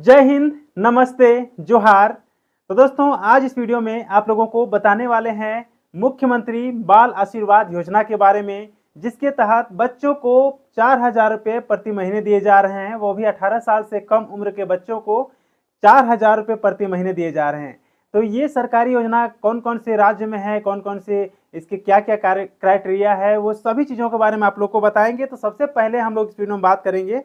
जय हिंद, नमस्ते, जोहार। तो दोस्तों, आज इस वीडियो में आप लोगों को बताने वाले हैं मुख्यमंत्री बाल आशीर्वाद योजना के बारे में, जिसके तहत बच्चों को 4,000 रुपये प्रति महीने दिए जा रहे हैं। वो भी 18 साल से कम उम्र के बच्चों को 4,000 रुपये प्रति महीने दिए जा रहे हैं। तो ये सरकारी योजना कौन कौन से राज्य में है, कौन कौन से इसके क्या क्या क्राइटेरिया है, वो सभी चीज़ों के बारे में आप लोग को बताएंगे। तो सबसे पहले हम लोग इस वीडियो में बात करेंगे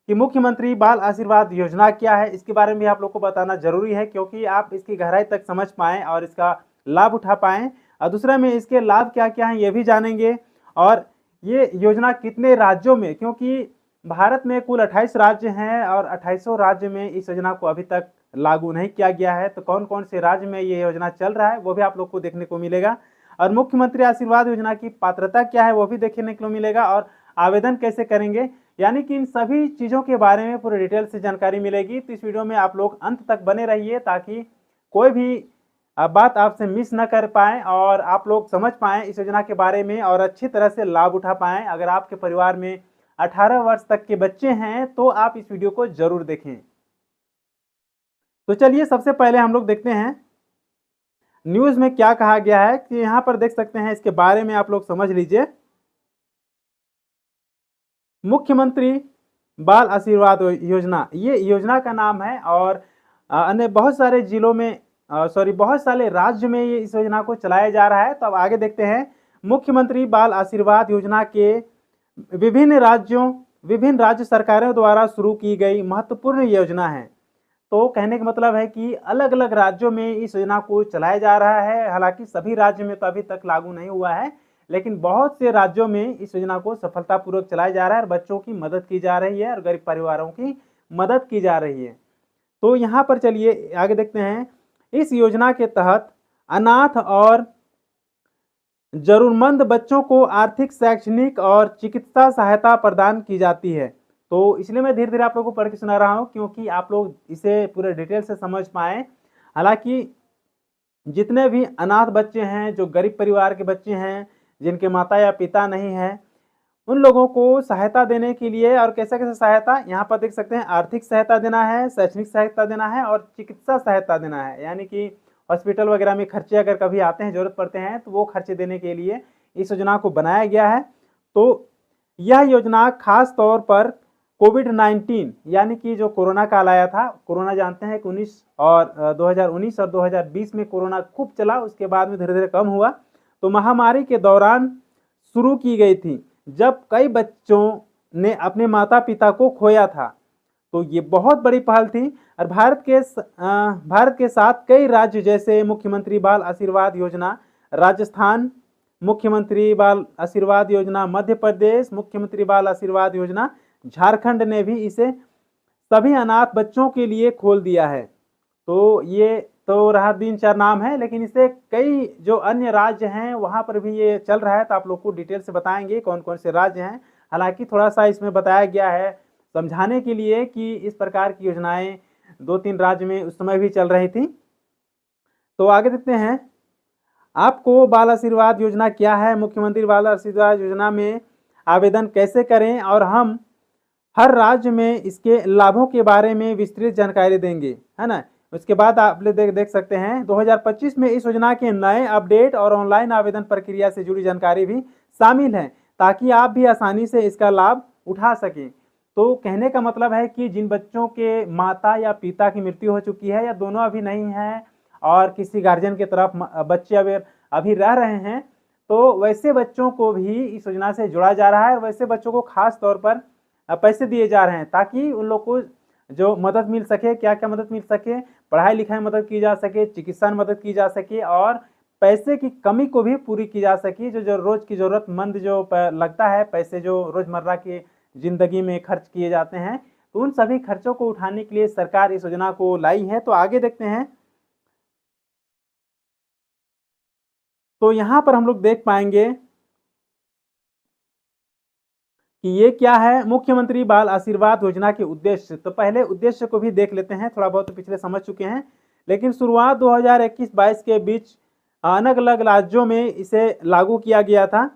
कि मुख्यमंत्री बाल आशीर्वाद योजना क्या है। इसके बारे में भी आप लोग को बताना जरूरी है, क्योंकि आप इसकी गहराई तक समझ पाएँ और इसका लाभ उठा पाएँ। और दूसरा में इसके लाभ क्या क्या हैं ये भी जानेंगे, और ये योजना कितने राज्यों में, क्योंकि भारत में कुल 28 राज्य हैं और 28 राज्य में इस योजना को अभी तक लागू नहीं किया गया है। तो कौन कौन से राज्य में ये योजना चल रहा है वो भी आप लोग को देखने को मिलेगा। और मुख्यमंत्री आशीर्वाद योजना की पात्रता क्या है वो भी देखने को मिलेगा, और आवेदन कैसे करेंगे, यानी कि इन सभी चीज़ों के बारे में पूरी डिटेल से जानकारी मिलेगी। तो इस वीडियो में आप लोग अंत तक बने रहिए, ताकि कोई भी बात आपसे मिस न कर पाएँ और आप लोग समझ पाएँ इस योजना के बारे में और अच्छी तरह से लाभ उठा पाएँ। अगर आपके परिवार में 18 वर्ष तक के बच्चे हैं तो आप इस वीडियो को जरूर देखें। तो चलिए, सबसे पहले हम लोग देखते हैं न्यूज़ में क्या कहा गया है। कि यहाँ पर देख सकते हैं, इसके बारे में आप लोग समझ लीजिए। मुख्यमंत्री बाल आशीर्वाद योजना, ये योजना का नाम है, और अन्य बहुत सारे जिलों में बहुत सारे राज्य में ये इस योजना को चलाया जा रहा है। तो अब आगे देखते हैं। मुख्यमंत्री बाल आशीर्वाद योजना के विभिन्न राज्य सरकारों द्वारा शुरू की गई महत्वपूर्ण योजना है। तो कहने का मतलब है कि अलग अलग राज्यों में इस योजना को चलाया जा रहा है। हालांकि सभी राज्य में तो अभी तक लागू नहीं हुआ है, लेकिन बहुत से राज्यों में इस योजना को सफलतापूर्वक चलाया जा रहा है और बच्चों की मदद की जा रही है और गरीब परिवारों की मदद की जा रही है। तो यहाँ पर चलिए आगे देखते हैं। इस योजना के तहत अनाथ और जरूरतमंद बच्चों को आर्थिक, शैक्षणिक और चिकित्सा सहायता प्रदान की जाती है। तो इसलिए मैं धीरे धीरे आप लोगों को पढ़ के सुना रहा हूँ, क्योंकि आप लोग इसे पूरे डिटेल से समझ पाएँ। हालांकि जितने भी अनाथ बच्चे हैं, जो गरीब परिवार के बच्चे हैं, जिनके माता या पिता नहीं है, उन लोगों को सहायता देने के लिए, और कैसे कैसे सहायता यहाँ पर देख सकते हैं, आर्थिक सहायता देना है, शैक्षणिक सहायता देना है और चिकित्सा सहायता देना है। यानी कि हॉस्पिटल वगैरह में खर्चे अगर कभी आते हैं, जरूरत पड़ते हैं, तो वो खर्चे देने के लिए इस योजना को बनाया गया है। तो यह योजना खास तौर पर कोविड-19 यानी कि जो कोरोना काल आया था, कोरोना जानते हैं कि 2019 और 2020 में कोरोना खूब चला, उसके बाद में धीरे धीरे कम हुआ। तो महामारी के दौरान शुरू की गई थी, जब कई बच्चों ने अपने माता पिता को खोया था। तो ये बहुत बड़ी पहल थी। और भारत के साथ कई राज्य, जैसे मुख्यमंत्री बाल आशीर्वाद योजना राजस्थान, मुख्यमंत्री बाल आशीर्वाद योजना मध्य प्रदेश, मुख्यमंत्री बाल आशीर्वाद योजना झारखंड ने भी इसे सभी अनाथ बच्चों के लिए खोल दिया है। तो ये तो रहा 3-4 नाम है, लेकिन इसे कई जो अन्य राज्य हैं वहाँ पर भी ये चल रहा है। तो आप लोग को डिटेल से बताएंगे कौन कौन से राज्य हैं। हालांकि थोड़ा सा इसमें बताया गया है समझाने के लिए कि इस प्रकार की योजनाएं 2-3 राज्य में उस समय भी चल रही थी। तो आगे देखते हैं, आपको बाल आशीर्वाद योजना क्या है, मुख्यमंत्री बाल आशीर्वाद योजना में आवेदन कैसे करें, और हम हर राज्य में इसके लाभों के बारे में विस्तृत जानकारी देंगे, है ना। उसके बाद आप देख सकते हैं 2025 में इस योजना के नए अपडेट और ऑनलाइन आवेदन प्रक्रिया से जुड़ी जानकारी भी शामिल है, ताकि आप भी आसानी से इसका लाभ उठा सकें। तो कहने का मतलब है कि जिन बच्चों के माता या पिता की मृत्यु हो चुकी है, या दोनों अभी नहीं है और किसी गार्जियन की तरफ बच्चे अभी रह रहे हैं, तो वैसे बच्चों को भी इस योजना से जोड़ा जा रहा है। और वैसे बच्चों को खास तौर पर पैसे दिए जा रहे हैं, ताकि उन लोग को जो मदद मिल सके, क्या क्या मदद मिल सके, पढ़ाई लिखाई में मदद की जा सके, चिकित्सा में मदद की जा सके, और पैसे की कमी को भी पूरी की जा सके। जो रोज की जरूरतमंद जो लगता है, पैसे जो रोजमर्रा की जिंदगी में खर्च किए जाते हैं, तो उन सभी खर्चों को उठाने के लिए सरकार इस योजना को लाई है। तो आगे देखते हैं। तो यहाँ पर हम लोग देख पाएंगे कि ये क्या है, मुख्यमंत्री बाल आशीर्वाद योजना के उद्देश्य। तो पहले उद्देश्य को भी देख लेते हैं, थोड़ा बहुत पिछले समझ चुके हैं, लेकिन शुरुआत 2021-22 के बीच अलग अलग राज्यों में इसे लागू किया गया था।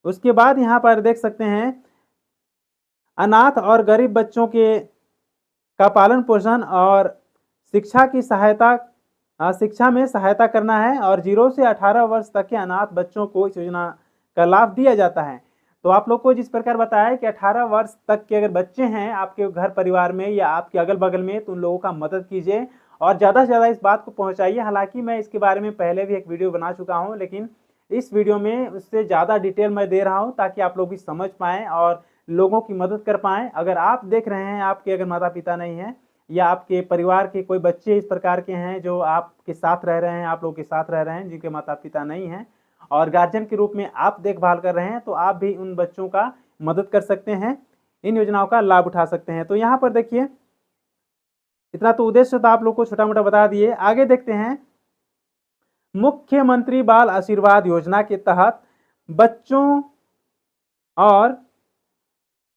उसके बाद यहाँ पर देख सकते हैं, अनाथ और गरीब बच्चों के का पालन पोषण और शिक्षा की सहायता शिक्षा में सहायता करना है और 0 से 18 वर्ष तक के अनाथ बच्चों को इस योजना का लाभ दिया जाता है। तो आप लोग को जिस प्रकार बताया कि 18 वर्ष तक के अगर बच्चे हैं आपके घर परिवार में या आपके अगल बगल में, तो उन लोगों का मदद कीजिए और ज़्यादा से ज़्यादा इस बात को पहुंचाइए। हालांकि मैं इसके बारे में पहले भी एक वीडियो बना चुका हूं, लेकिन इस वीडियो में उससे ज़्यादा डिटेल मैं दे रहा हूं ताकि आप लोग भी समझ पाएँ और लोगों की मदद कर पाएँ। अगर आप देख रहे हैं, आपके अगर माता पिता नहीं हैं या आपके परिवार के कोई बच्चे इस प्रकार के हैं जो आपके साथ रह रहे हैं, आप लोग के साथ रह रहे हैं, जिनके माता पिता नहीं हैं और गार्जियन के रूप में आप देखभाल कर रहे हैं, तो आप भी उन बच्चों का मदद कर सकते हैं, इन योजनाओं का लाभ उठा सकते हैं। तो यहाँ पर देखिए, इतना तो उद्देश्य तो आप लोग को छोटा मोटा बता दिए। आगे देखते हैं, मुख्यमंत्री बाल आशीर्वाद योजना के तहत बच्चों और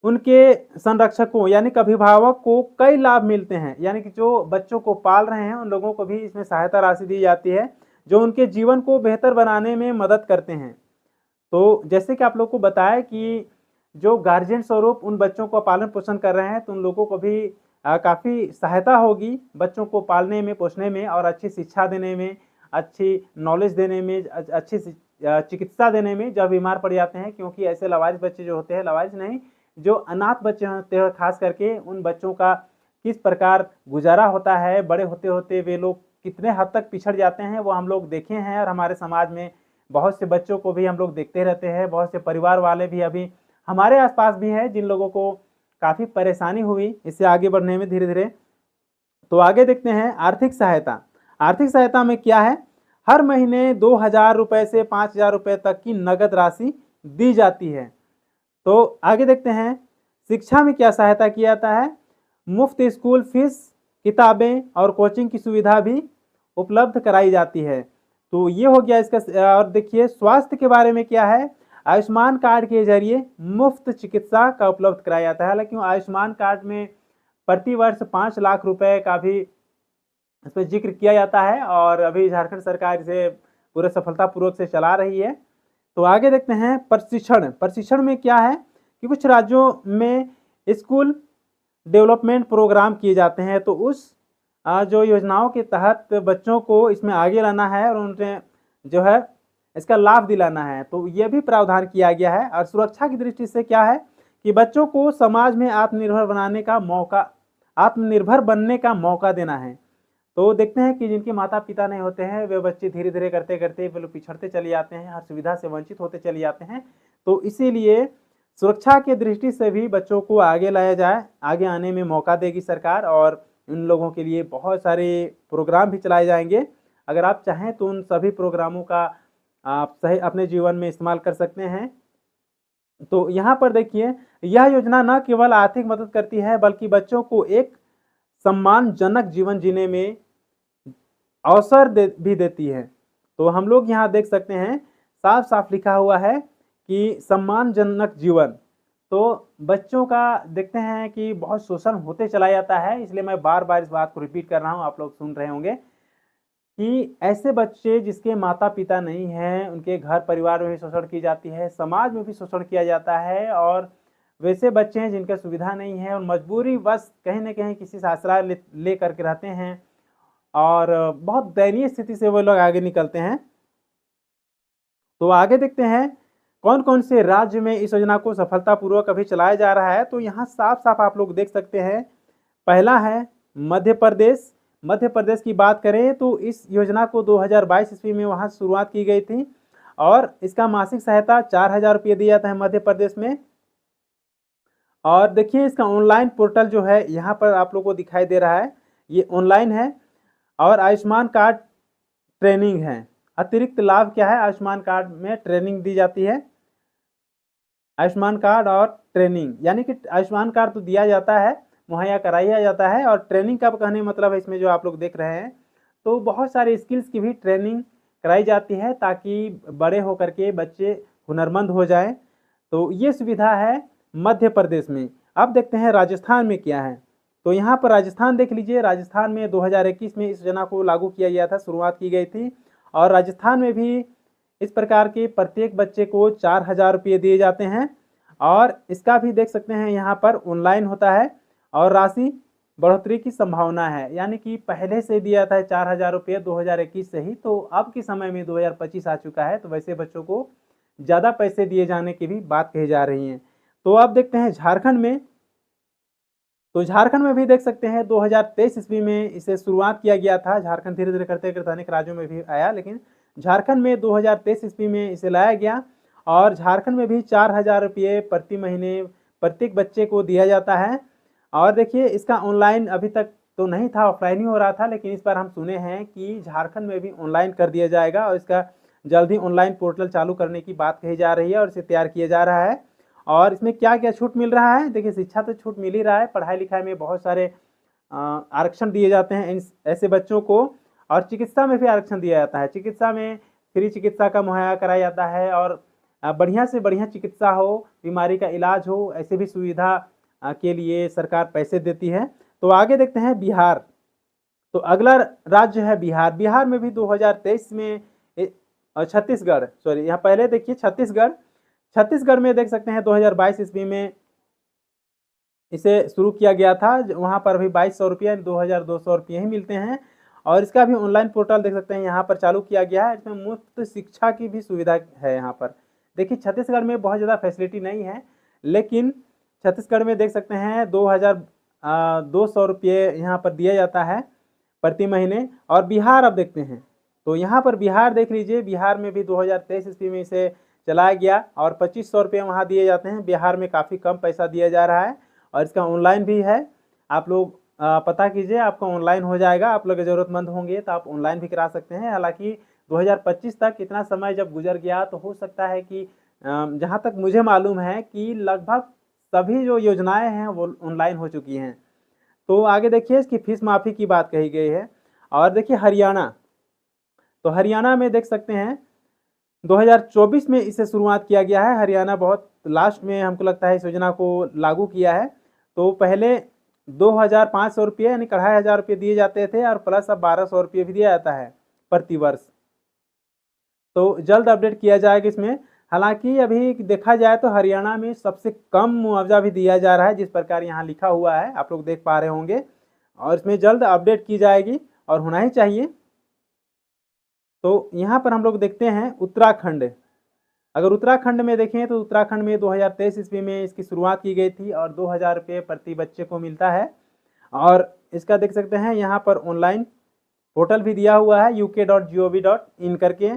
उनके संरक्षकों यानी कि अभिभावक को कई लाभ मिलते हैं। यानी कि जो बच्चों को पाल रहे हैं उन लोगों को भी इसमें सहायता राशि दी जाती है जो उनके जीवन को बेहतर बनाने में मदद करते हैं। तो जैसे कि आप लोग को बताया कि जो गार्जियन स्वरूप उन बच्चों को पालन पोषण कर रहे हैं, तो उन लोगों को भी काफ़ी सहायता होगी बच्चों को पालने में, पोषने में और अच्छी शिक्षा देने में, अच्छी नॉलेज देने में, अच्छी चिकित्सा देने में जब बीमार पड़ जाते हैं। क्योंकि ऐसे लावारिस बच्चे जो होते हैं, लावारिस नहीं, जो अनाथ बच्चे होते हैं, खास करके उन बच्चों का किस प्रकार गुजारा होता है, बड़े होते होते वे लोग कितने हद तक पिछड़ जाते हैं, वो हम लोग देखे हैं। और हमारे समाज में बहुत से बच्चों को भी हम लोग देखते रहते हैं, बहुत से परिवार वाले भी अभी हमारे आसपास भी हैं जिन लोगों को काफ़ी परेशानी हुई इससे आगे बढ़ने में धीरे धीरे। तो आगे देखते हैं, आर्थिक सहायता। आर्थिक सहायता में क्या है, हर महीने 2000 रुपये से 5000 रुपये तक की नगद राशि दी जाती है। तो आगे देखते हैं, शिक्षा में क्या सहायता किया जाता है, मुफ्त स्कूल फीस, किताबें और कोचिंग की सुविधा भी उपलब्ध कराई जाती है। तो ये हो गया इसका। और देखिए, स्वास्थ्य के बारे में क्या है, आयुष्मान कार्ड के जरिए मुफ्त चिकित्सा का उपलब्ध कराया जाता है। हालांकि आयुष्मान कार्ड में प्रति वर्ष 5 लाख रुपए का भी इस पर जिक्र किया जाता है और अभी झारखंड सरकार इसे पूरे सफलतापूर्वक से चला रही है। तो आगे देखते हैं, प्रशिक्षण। प्रशिक्षण में क्या है कि कुछ राज्यों में स्कूल डेवलपमेंट प्रोग्राम किए जाते हैं, तो उस जो योजनाओं के तहत बच्चों को इसमें आगे लाना है और उन्हें जो है इसका लाभ दिलाना है। तो ये भी प्रावधान किया गया है। और सुरक्षा की दृष्टि से क्या है कि बच्चों को समाज में आत्मनिर्भर बनने का मौका देना है। तो देखते हैं कि जिनके माता पिता नहीं होते हैं, वे बच्चे धीरे धीरे करते करते वे लोग पिछड़ते चले जाते हैं, हर सुविधा से वंचित होते चले जाते हैं। तो इसीलिए सुरक्षा की दृष्टि से भी बच्चों को आगे लाया जाए, आगे आने में मौका देगी सरकार और उन लोगों के लिए बहुत सारे प्रोग्राम भी चलाए जाएंगे। अगर आप चाहें तो उन सभी प्रोग्रामों का आप सही अपने जीवन में इस्तेमाल कर सकते हैं। तो यहाँ पर देखिए, यह योजना न केवल आर्थिक मदद करती है बल्कि बच्चों को एक सम्मानजनक जीवन जीने में अवसर भी देती है। तो हम लोग यहाँ देख सकते हैं, साफ साफ लिखा हुआ है कि सम्मानजनक जीवन। तो बच्चों का देखते हैं कि बहुत शोषण होते चला जाता है, इसलिए मैं बार बार इस बात को रिपीट कर रहा हूँ, आप लोग सुन रहे होंगे कि ऐसे बच्चे जिसके माता पिता नहीं हैं, उनके घर परिवार में भी शोषण की जाती है, समाज में भी शोषण किया जाता है। और वैसे बच्चे हैं जिनका सुविधा नहीं है और मजबूरी बस कहीं ना कहीं किसी से आश्रय ले करके रहते हैं और बहुत दयनीय स्थिति से वो लोग आगे निकलते हैं। तो आगे देखते हैं कौन कौन से राज्य में इस योजना को सफलतापूर्वक अभी चलाया जा रहा है। तो यहाँ साफ साफ आप लोग देख सकते हैं, पहला है मध्य प्रदेश। मध्य प्रदेश की बात करें तो इस योजना को 2022 ईस्वी में वहाँ शुरुआत की गई थी और इसका मासिक सहायता 4000 रुपये दिया जाता है मध्य प्रदेश में। और देखिए, इसका ऑनलाइन पोर्टल जो है यहाँ पर आप लोगों को दिखाई दे रहा है, ये ऑनलाइन है। और आयुष्मान कार्ड ट्रेनिंग है। अतिरिक्त लाभ क्या है, आयुष्मान कार्ड में ट्रेनिंग दी जाती है। आयुष्मान कार्ड और ट्रेनिंग, यानी कि आयुष्मान कार्ड तो दिया जाता है, मुहैया कराया जाता है, और ट्रेनिंग का कहने मतलब है इसमें जो आप लोग देख रहे हैं, तो बहुत सारे स्किल्स की भी ट्रेनिंग कराई जाती है ताकि बड़े होकर के बच्चे हुनरमंद हो जाएं। तो ये सुविधा है मध्य प्रदेश में। अब देखते हैं राजस्थान में क्या है। तो यहाँ पर राजस्थान देख लीजिए, राजस्थान में 2021 में इस योजना को लागू किया गया था, शुरुआत की गई थी। और राजस्थान में भी इस प्रकार के प्रत्येक बच्चे को 4000 रुपये दिए जाते हैं। और इसका भी देख सकते हैं यहाँ पर ऑनलाइन होता है और राशि बढ़ोतरी की संभावना है। यानी कि पहले से दिया था 4,000 रुपये 2021 से ही, तो अब के समय में 2025 आ चुका है, तो वैसे बच्चों को ज़्यादा पैसे दिए जाने की भी बात कही जा रही है। तो अब देखते हैं झारखंड में, तो झारखंड में भी देख सकते हैं 2023 ईस्वी में इसे शुरुआत किया गया था। झारखंड धीरे धीरे करते करते अनेक राज्यों में भी आया, लेकिन झारखंड में 2023 ईस्वी में इसे लाया गया और झारखंड में भी 4,000 रुपये प्रति महीने प्रत्येक बच्चे को दिया जाता है। और देखिए इसका ऑनलाइन अभी तक तो नहीं था, ऑफलाइन ही हो रहा था, लेकिन इस बार हम सुने हैं कि झारखंड में भी ऑनलाइन कर दिया जाएगा और इसका जल्द ही ऑनलाइन पोर्टल चालू करने की बात कही जा रही है और इसे तैयार किया जा रहा है। और इसमें क्या क्या छूट मिल रहा है, देखिए शिक्षा तो छूट मिल ही रहा है, पढ़ाई लिखाई में बहुत सारे आरक्षण दिए जाते हैं ऐसे बच्चों को, और चिकित्सा में भी आरक्षण दिया जाता है। चिकित्सा में फ्री चिकित्सा का मुहैया कराया जाता है और बढ़िया से बढ़िया चिकित्सा हो, बीमारी का इलाज हो, ऐसे भी सुविधा के लिए सरकार पैसे देती है। तो आगे देखते हैं बिहार। तो अगला राज्य है बिहार। बिहार में भी 2023 में छत्तीसगढ़, सॉरी यहाँ पहले देखिए छत्तीसगढ़ में देख सकते हैं 2022 ईस्वी में इसे शुरू किया गया था। वहाँ पर भी 2200 रुपये 2200 रुपये ही मिलते हैं और इसका भी ऑनलाइन पोर्टल देख सकते हैं यहाँ पर चालू किया गया है। इसमें मुफ्त शिक्षा की भी सुविधा है। यहाँ पर देखिए छत्तीसगढ़ में बहुत ज़्यादा फैसिलिटी नहीं है, लेकिन छत्तीसगढ़ में देख सकते हैं 2,200 रुपये यहाँ पर दिया जाता है प्रति महीने। और बिहार अब देखते हैं, तो यहाँ पर बिहार देख लीजिए, बिहार में भी 2023 ईस्वी में इसे चलाया गया और 2500 रुपये वहाँ दिए जाते हैं। बिहार में काफ़ी कम पैसा दिया जा रहा है और इसका ऑनलाइन भी है। आप लोग पता कीजिए, आपका ऑनलाइन हो जाएगा। आप लोग ज़रूरतमंद होंगे तो आप ऑनलाइन भी करा सकते हैं। हालांकि 2025 तक इतना समय जब गुजर गया तो हो सकता है कि जहाँ तक मुझे मालूम है कि लगभग सभी जो योजनाएं हैं वो ऑनलाइन हो चुकी हैं। तो आगे देखिए इसकी फीस माफ़ी की बात कही गई है। और देखिए हरियाणा, तो हरियाणा में देख सकते हैं 2024 में इसे शुरुआत किया गया है। हरियाणा बहुत लास्ट में हमको लगता है इस योजना को लागू किया है। तो पहले 2,500 रुपये यानी 2,500 रुपये दिए जाते थे और प्लस अब 1,200 रुपये भी दिया जाता है प्रति वर्ष। तो जल्द अपडेट किया जाएगा इसमें। हालांकि अभी देखा जाए तो हरियाणा में सबसे कम मुआवजा भी दिया जा रहा है, जिस प्रकार यहाँ लिखा हुआ है आप लोग देख पा रहे होंगे, और इसमें जल्द अपडेट की जाएगी और होना ही चाहिए। तो यहाँ पर हम लोग देखते हैं उत्तराखंड। अगर उत्तराखंड में देखें तो उत्तराखंड में 2023 ईस्वी में इसकी शुरुआत की गई थी और 2,000 रुपये प्रति बच्चे को मिलता है। और इसका देख सकते हैं यहाँ पर ऑनलाइन पोर्टल भी दिया हुआ है uk.gov.in करके।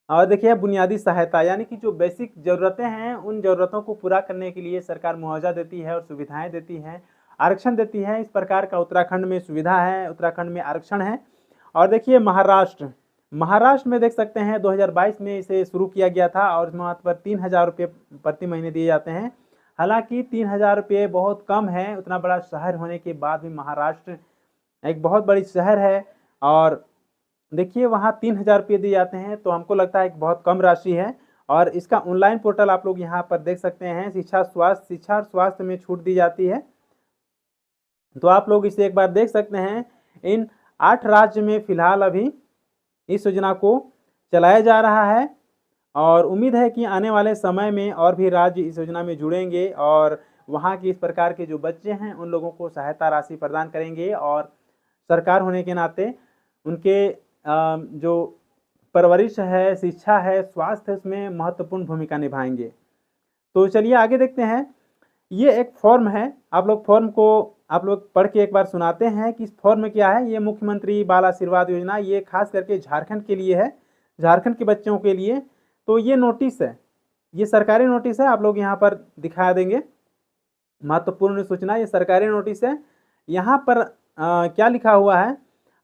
और देखिए बुनियादी सहायता, यानी कि जो बेसिक ज़रूरतें हैं उन ज़रूरतों को पूरा करने के लिए सरकार मुआवजा देती है और सुविधाएं देती है, आरक्षण देती है। इस प्रकार का उत्तराखंड में सुविधा है, उत्तराखंड में आरक्षण है। और देखिए महाराष्ट्र में देख सकते हैं 2022 में इसे शुरू किया गया था और वहाँ पर 3,000 रुपये प्रति महीने दिए जाते हैं। हालांकि 3,000 रुपये बहुत कम है, उतना बड़ा शहर होने के बाद भी महाराष्ट्र एक बहुत बड़ी शहर है और देखिए वहाँ 3,000 रुपये दिए जाते हैं, तो हमको लगता है कि बहुत कम राशि है। और इसका ऑनलाइन पोर्टल आप लोग यहाँ पर देख सकते हैं। शिक्षा और स्वास्थ्य में छूट दी जाती है, तो आप लोग इसे एक बार देख सकते हैं। इन 8 राज्य में फिलहाल अभी इस योजना को चलाया जा रहा है और उम्मीद है कि आने वाले समय में और भी राज्य इस योजना में जुड़ेंगे और वहाँ के इस प्रकार के जो बच्चे हैं उन लोगों को सहायता राशि प्रदान करेंगे और सरकार होने के नाते उनके जो परवरिश है, शिक्षा है, स्वास्थ्य है, उसमें महत्वपूर्ण भूमिका निभाएंगे। तो चलिए आगे देखते हैं। ये एक फॉर्म है, आप लोग फॉर्म को आप लोग पढ़ के एक बार सुनाते हैं कि इस फॉर्म में क्या है। ये मुख्यमंत्री बाल आशीर्वाद योजना, ये खास करके झारखंड के लिए है, झारखंड के बच्चों के लिए। तो ये नोटिस है, ये सरकारी नोटिस है, आप लोग यहाँ पर दिखा देंगे। महत्वपूर्ण सूचना, ये सरकारी नोटिस है। यहाँ पर क्या लिखा हुआ है,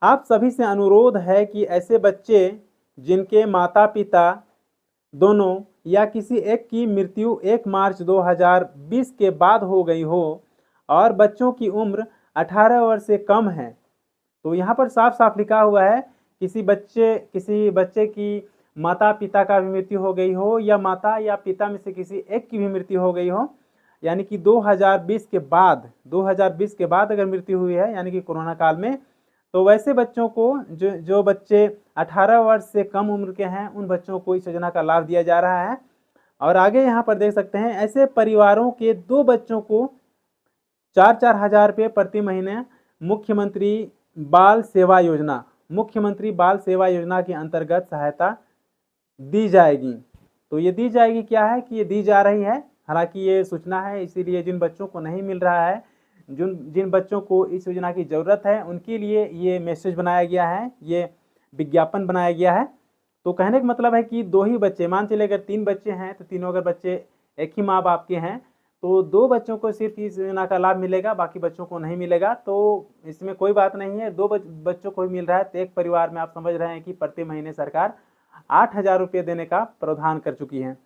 आप सभी से अनुरोध है कि ऐसे बच्चे जिनके माता पिता दोनों या किसी एक की मृत्यु 1 मार्च 2020 के बाद हो गई हो और बच्चों की उम्र 18 वर्ष से कम है, तो यहाँ पर साफ साफ लिखा हुआ है किसी बच्चे की माता पिता का भी मृत्यु हो गई हो या माता या पिता में से किसी एक की भी मृत्यु हो गई हो, यानी कि 2020 के बाद अगर मृत्यु हुई है, यानी कि कोरोना काल में, तो वैसे बच्चों को जो बच्चे 18 वर्ष से कम उम्र के हैं उन बच्चों को इस योजना का लाभ दिया जा रहा है। और आगे यहाँ पर देख सकते हैं, ऐसे परिवारों के 2 बच्चों को 4-4 हज़ार रुपये प्रति महीने मुख्यमंत्री बाल सेवा योजना, मुख्यमंत्री बाल सेवा योजना के अंतर्गत सहायता दी जाएगी। तो ये दी जाएगी क्या है कि ये दी जा रही है, हालांकि ये सूचना है, इसीलिए जिन बच्चों को नहीं मिल रहा है, जिन बच्चों को इस योजना की ज़रूरत है, उनके लिए ये मैसेज बनाया गया है, ये विज्ञापन बनाया गया है। तो कहने का मतलब है कि 2 ही बच्चे, मान चले अगर 3 बच्चे हैं तो तीनों अगर बच्चे एक ही माँ बाप के हैं तो 2 बच्चों को सिर्फ इस योजना का लाभ मिलेगा, बाकी बच्चों को नहीं मिलेगा। तो इसमें कोई बात नहीं है, 2 बच्चों को ही मिल रहा है तो एक परिवार में आप समझ रहे हैं कि प्रति महीने सरकार 8,000 रुपये देने का प्रावधान कर चुकी है।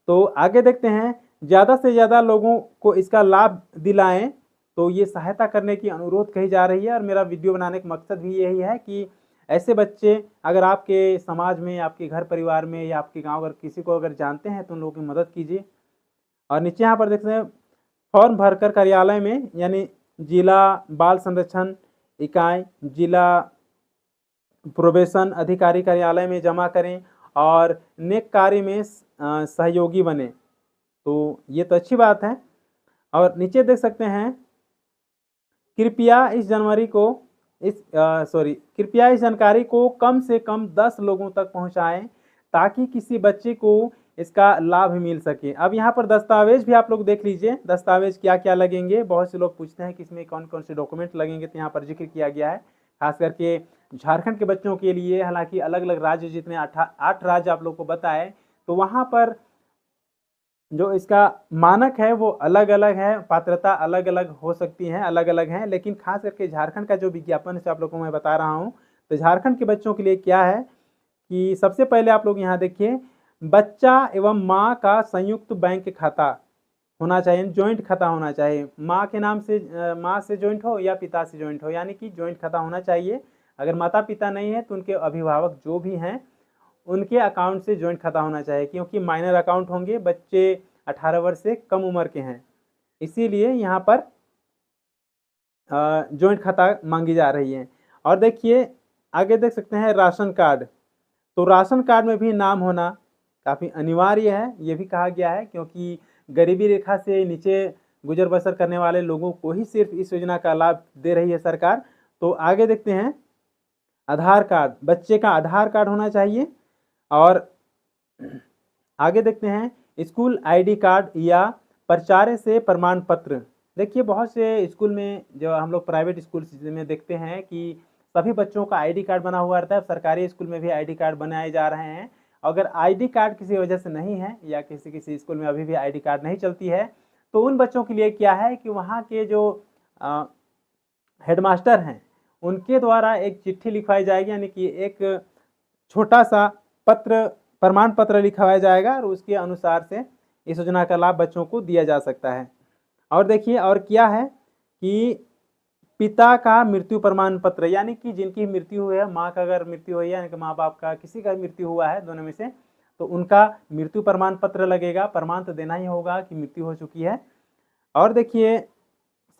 तो आगे देखते हैं, ज़्यादा से ज़्यादा लोगों को इसका लाभ दिलाएं, तो ये सहायता करने की अनुरोध कही जा रही है। और मेरा वीडियो बनाने का मकसद भी यही है कि ऐसे बच्चे अगर आपके समाज में, आपके घर परिवार में या आपके गांव अगर किसी को अगर जानते हैं तो उन लोगों की मदद कीजिए। और नीचे यहाँ पर देखते हैं, फॉर्म भरकर कार्यालय में यानी जिला बाल संरक्षण इकाई, जिला प्रोबेशन अधिकारी कार्यालय में जमा करें और नेक कार्य में सहयोगी बने। तो ये तो अच्छी बात है। और नीचे देख सकते हैं, कृपया इस जानकारी को कम से कम 10 लोगों तक पहुंचाएं ताकि किसी बच्चे को इसका लाभ मिल सके। अब यहाँ पर दस्तावेज भी आप लोग देख लीजिए, दस्तावेज क्या क्या लगेंगे। बहुत से लोग पूछते हैं कि इसमें कौन कौन से डॉक्यूमेंट लगेंगे, तो यहाँ पर जिक्र किया गया है खास करके झारखंड के बच्चों के लिए। हालांकि अलग अलग राज्य, जितने 8 राज्य आप लोग को बताए, तो वहाँ पर जो इसका मानक है वो अलग अलग है, पात्रता अलग अलग हो सकती है, अलग अलग है। लेकिन खास करके झारखंड का जो विज्ञापन से आप लोगों को मैं बता रहा हूँ, तो झारखंड के बच्चों के लिए क्या है कि सबसे पहले आप लोग यहाँ देखिए, बच्चा एवं माँ का संयुक्त बैंक खाता होना चाहिए, ज्वाइंट खाता होना चाहिए। माँ के नाम से, माँ से ज्वाइंट हो या पिता से ज्वाइंट हो, यानी कि ज्वाइंट खाता होना चाहिए। अगर माता पिता नहीं है तो उनके अभिभावक जो भी हैं उनके अकाउंट से ज्वाइंट खाता होना चाहिए, क्योंकि माइनर अकाउंट होंगे, बच्चे 18 वर्ष से कम उम्र के हैं, इसीलिए यहाँ पर ज्वाइंट खाता मांगी जा रही है। और देखिए आगे देख सकते हैं, राशन कार्ड। तो राशन कार्ड में भी नाम होना काफ़ी अनिवार्य है, ये भी कहा गया है, क्योंकि गरीबी रेखा से नीचे गुजर बसर करने वाले लोगों को ही सिर्फ इस योजना का लाभ दे रही है सरकार। तो आगे देखते हैं, आधार कार्ड, बच्चे का आधार कार्ड होना चाहिए। और आगे देखते हैं, स्कूल आईडी कार्ड या प्राचार्य से प्रमाण पत्र। देखिए बहुत से स्कूल में, जो हम लोग प्राइवेट स्कूल में देखते हैं कि सभी बच्चों का आईडी कार्ड बना हुआ रहता है। सरकारी स्कूल में भी आईडी कार्ड बनाए जा रहे हैं। अगर आईडी कार्ड किसी वजह से नहीं है या किसी स्कूल में अभी भी आईडी कार्ड नहीं चलती है, तो उन बच्चों के लिए क्या है कि वहाँ के जो हेडमास्टर हैं उनके द्वारा एक चिट्ठी लिखवाई जाएगी, यानी कि एक छोटा सा पत्र, प्रमाण पत्र लिखवाया जाएगा और उसके अनुसार से इस योजना का लाभ बच्चों को दिया जा सकता है। और देखिए और क्या है कि पिता का मृत्यु प्रमाण पत्र, यानी कि जिनकी मृत्यु हुई है, माँ का अगर मृत्यु हुई है, यानी कि माँ बाप का किसी का मृत्यु हुआ है दोनों में से, तो उनका मृत्यु प्रमाण पत्र लगेगा। प्रमाण तो देना ही होगा कि मृत्यु हो चुकी है। और देखिए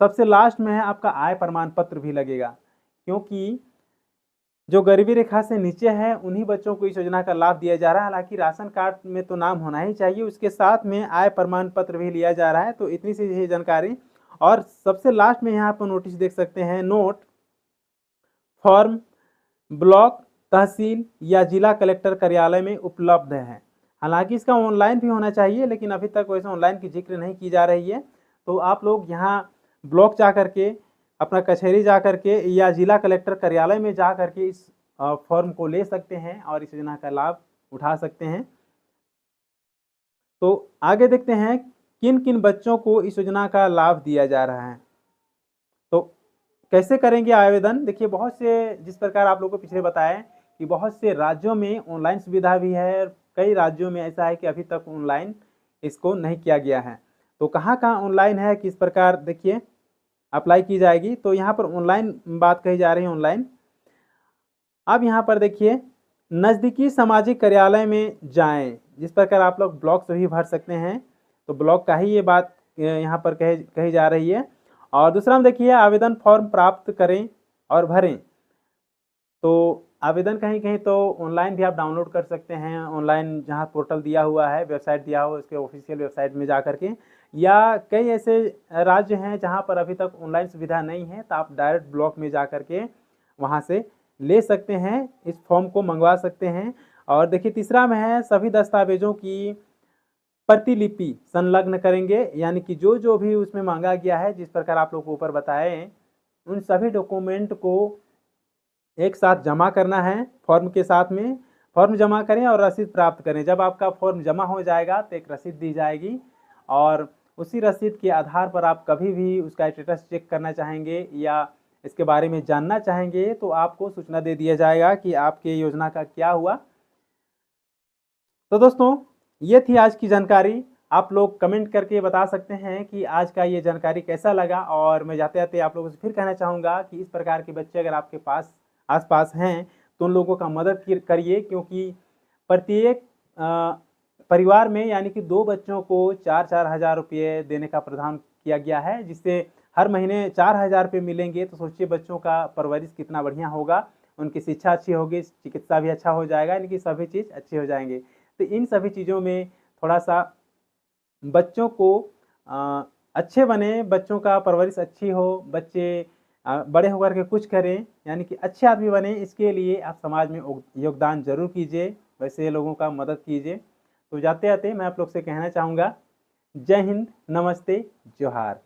सबसे लास्ट में है आपका आय प्रमाण पत्र भी लगेगा, क्योंकि जो गरीबी रेखा से नीचे है उन्हीं बच्चों को इस योजना का लाभ दिया जा रहा है। हालांकि राशन कार्ड में तो नाम होना ही चाहिए, उसके साथ में आय प्रमाण पत्र भी लिया जा रहा है। तो इतनी सी है जानकारी। और सबसे लास्ट में यहाँ पर नोटिस देख सकते हैं, नोट फॉर्म ब्लॉक, तहसील या जिला कलेक्टर कार्यालय में उपलब्ध है। हालांकि इसका ऑनलाइन भी होना चाहिए, लेकिन अभी तक वैसे ऑनलाइन की जिक्र नहीं की जा रही है। तो आप लोग यहाँ ब्लॉक जा करके, अपना कचहरी जा करके या जिला कलेक्टर कार्यालय में जा करके इस फॉर्म को ले सकते हैं और इस योजना का लाभ उठा सकते हैं। तो आगे देखते हैं किन किन बच्चों को इस योजना का लाभ दिया जा रहा है। तो कैसे करेंगे आवेदन, देखिए बहुत से, जिस प्रकार आप लोगों को पिछले बताएं कि बहुत से राज्यों में ऑनलाइन सुविधा भी है, कई राज्यों में ऐसा है कि अभी तक ऑनलाइन इसको नहीं किया गया है। तो कहाँ कहाँ ऑनलाइन है, किस प्रकार देखिए अप्लाई की जाएगी। तो यहाँ पर ऑनलाइन बात कही जा रही है, ऑनलाइन। अब यहाँ पर देखिए, नज़दीकी सामाजिक कार्यालय में जाएं, जिस प्रकार आप लोग ब्लॉक से भी भर सकते हैं, तो ब्लॉक का ही ये बात यहाँ पर कही जा रही है। और दूसरा हम देखिए, आवेदन फॉर्म प्राप्त करें और भरें। तो आवेदन कहीं कहीं तो ऑनलाइन भी आप डाउनलोड कर सकते हैं, ऑनलाइन जहाँ पोर्टल दिया हुआ है, वेबसाइट दिया हुआ है, उसके ऑफिशियल वेबसाइट में जा करके, या कई ऐसे राज्य हैं जहां पर अभी तक ऑनलाइन सुविधा नहीं है, तो आप डायरेक्ट ब्लॉक में जा करके वहां से ले सकते हैं, इस फॉर्म को मंगवा सकते हैं। और देखिए तीसरा में है सभी दस्तावेजों की प्रतिलिपि संलग्न करेंगे, यानी कि जो जो भी उसमें मांगा गया है, जिस प्रकार आप लोग को ऊपर बताए, उन सभी डॉक्यूमेंट को एक साथ जमा करना है फॉर्म के साथ में। फॉर्म जमा करें और रसीद प्राप्त करें। जब आपका फॉर्म जमा हो जाएगा तो एक रसीद दी जाएगी, और उसी रसीद के आधार पर आप कभी भी उसका स्टेटस चेक करना चाहेंगे या इसके बारे में जानना चाहेंगे तो आपको सूचना दे दिया जाएगा कि आपके योजना का क्या हुआ। तो दोस्तों ये थी आज की जानकारी। आप लोग कमेंट करके बता सकते हैं कि आज का ये जानकारी कैसा लगा। और मैं जाते जाते आप लोगों से फिर कहना चाहूँगा कि इस प्रकार के बच्चे अगर आपके पास आसपास हैं तो उन लोगों का मदद करिए, क्योंकि प्रत्येक परिवार में यानी कि 2 बच्चों को 4-4 हज़ार रुपये देने का प्रावधान किया गया है, जिससे हर महीने 4,000 रुपये मिलेंगे। तो सोचिए बच्चों का परवरिश कितना बढ़िया होगा, उनकी शिक्षा अच्छी होगी, चिकित्सा भी अच्छा हो जाएगा, यानी कि सभी चीज़ अच्छे हो जाएंगे। तो इन सभी चीज़ों में थोड़ा सा बच्चों को अच्छे बने, बच्चों का परवरिश अच्छी हो, बच्चे बड़े होकर के कुछ करें, यानी कि अच्छे आदमी बने, इसके लिए आप समाज में योगदान जरूर कीजिए, वैसे लोगों का मदद कीजिए। तो जाते जाते मैं आप लोग से कहना चाहूँगा, जय हिंद, नमस्ते, जोहार।